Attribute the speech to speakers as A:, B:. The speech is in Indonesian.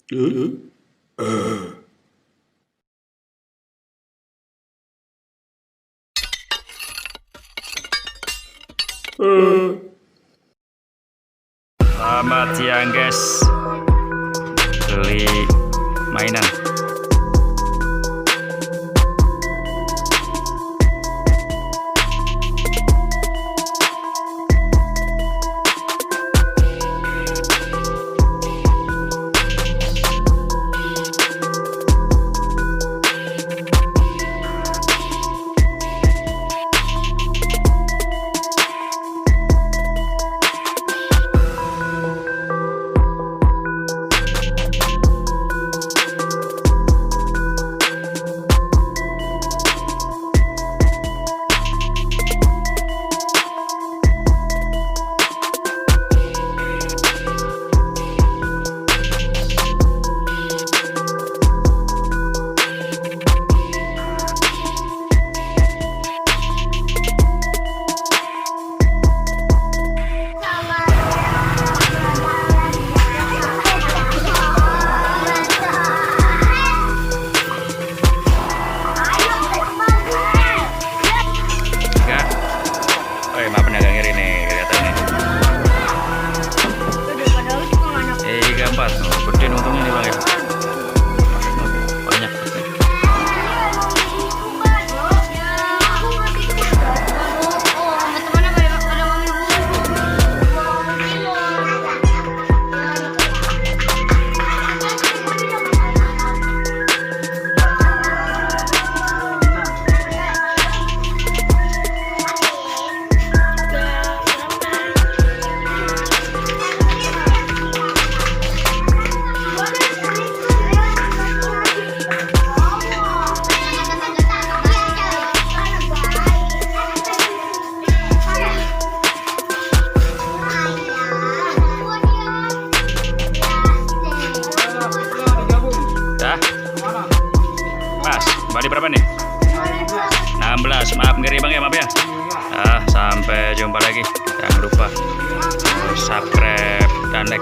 A: Selamat siang guys, beli mainan. Maaf pedagang kiri nih kelihatannya. 34, gede untungnya nih bang ya. Banyak. Mas, balik berapa nih? 16, maaf ngeri bang ya, maaf ya. Sampai jumpa lagi. Jangan lupa subscribe dan like.